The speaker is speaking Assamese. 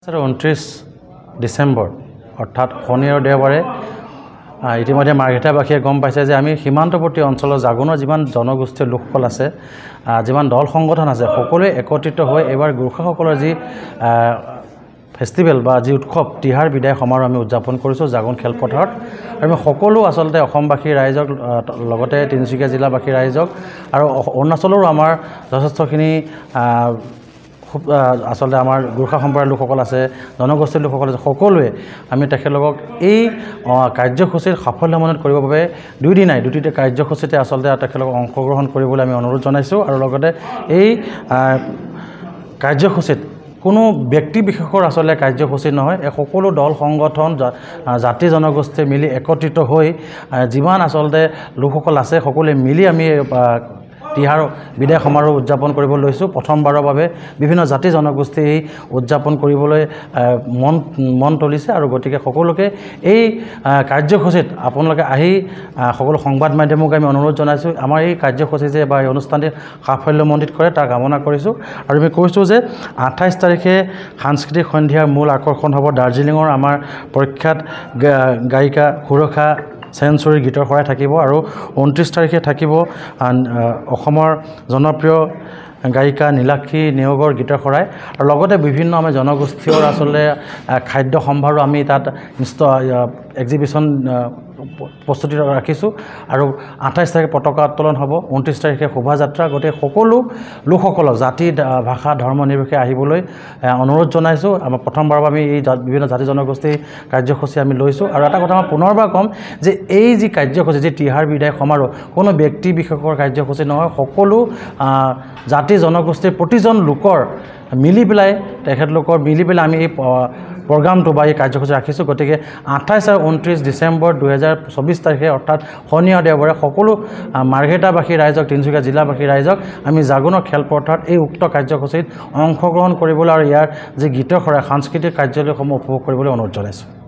29 ডিসেম্বৰ অৰ্থাৎ শনি আৰু দেওবাৰে ইতিমধ্যে মাৰ্ঘেটাবাসীয়ে গম পাইছে যে আমি সীমান্তৱৰ্তী অঞ্চলৰ জাগোনৰ যিমান জনগোষ্ঠীৰ লোকসকল আছে যিমান দল সংগঠন আছে সকলোৱে একত্ৰিত হৈ এবাৰ গোৰ্খাসকলৰ যি ফেষ্টিভেল বা যি উৎসৱ তিহাৰ বিদায় সমাৰোহ আমি উদযাপন কৰিছোঁ জাগোন খেলপথাৰত আৰু আমি সকলো আচলতে অসমবাসী ৰাইজক লগতে তিনিচুকীয়া জিলাবাসী ৰাইজক আৰু অৰুণাচলৰো আমাৰ যথেষ্টখিনি আচলতে আমাৰ গোৰ্খা সম্প্ৰদায়ৰ লোকসকল আছে জনগোষ্ঠীৰ লোকসকল আছে সকলোৱে আমি তেখেতলোকক এই কাৰ্যসূচীৰ সাফল্যমণ্ডিত কৰিবৰ বাবে দুটা কাৰ্যসূচীতে আচলতে তেখেতলোকক অংশগ্ৰহণ কৰিবলৈ আমি অনুৰোধ জনাইছোঁ আৰু লগতে এই কাৰ্যসূচীত কোনো ব্যক্তি বিশেষৰ আচলতে কাৰ্যসূচী নহয় এই সকলো দল সংগঠন জাতি জনগোষ্ঠী মিলি একত্ৰিত হৈ যিমান আচলতে লোকসকল আছে সকলোৱে মিলি আমি তিহাৰ বিদায় সমাৰোহ উদযাপন কৰিবলৈ লৈছোঁ প্ৰথমবাৰৰ বাবে বিভিন্ন জাতি জনগোষ্ঠী এই উদযাপন কৰিবলৈ মন তুলিছে আৰু গতিকে সকলোকে এই কাৰ্যসূচীত আপোনালোকে আহি সকলো সংবাদ মাধ্যমক আমি অনুৰোধ জনাইছোঁ আমাৰ এই কাৰ্যসূচী যে বা এই অনুষ্ঠানটি সাফল্যমণ্ডিত কৰে তাৰ কামনা কৰিছোঁ আৰু আমি কৈছোঁ যে 28 তাৰিখে সাংস্কৃতিক সন্ধিয়াৰ মূল আকৰ্ষণ হ'ব দাৰ্জিলিঙৰ আমাৰ প্ৰখ্যাত গায়িকা সুৰক্ষা চেঞ্চুৰী গীতৰ শৰাই থাকিব আৰু 29 তাৰিখে থাকিব অসমৰ জনপ্ৰিয় গায়িকা নীলাক্ষী নেওগৰ গীতৰ শৰাই আৰু লগতে বিভিন্ন আমাৰ জনগোষ্ঠীৰ আচলতে খাদ্য সম্ভাৰো আমি তাত এক্সিবিশ্যন প্ৰস্তুতি ৰাখিছোঁ আৰু 28 তাৰিখে পতাকা উত্তোলন হ'ব 29 তাৰিখে শোভাযাত্ৰা গতিকে সকলো লোকসকলক জাতি ভাষা ধৰ্ম নিৰ্বিশেষে আহিবলৈ অনুৰোধ জনাইছোঁ আমাৰ প্ৰথমবাৰৰ বাবে আমি এই বিভিন্ন জাতি জনগোষ্ঠীৰ কাৰ্যসূচী আমি লৈছোঁ আৰু এটা কথা মই পুনৰবাৰ ক'ম যে এই যি কাৰ্যসূচী যি তিহাৰ বিদায় সমাৰোহ কোনো ব্যক্তি বিশেষৰ কাৰ্যসূচী নহয় সকলো জাতি জনগোষ্ঠীৰ প্ৰতিজন লোকৰ মিলি পেলাই তেখেতলোকৰ মিলি পেলাই আমি এই প্ৰগ্ৰামটো বা এই কাৰ্যসূচী ৰাখিছোঁ গতিকে 28 আৰু 29 ডিচেম্বৰ 2024 তাৰিখে অৰ্থাৎ শনি আৰু দেওবাৰে সকলো মাৰ্ঘেটাবাসী ৰাইজক তিনিচুকীয়া জিলাবাসী ৰাইজক আমি জাগোনৰ খেলপথাৰত এই উক্ত কাৰ্যসূচীত অংশগ্ৰহণ কৰিবলৈ আৰু ইয়াৰ যি গীতৰ শৰাই সাংস্কৃতিক কাৰ্যালয়সমূহ উপভোগ কৰিবলৈ অনুৰোধ জনাইছোঁ।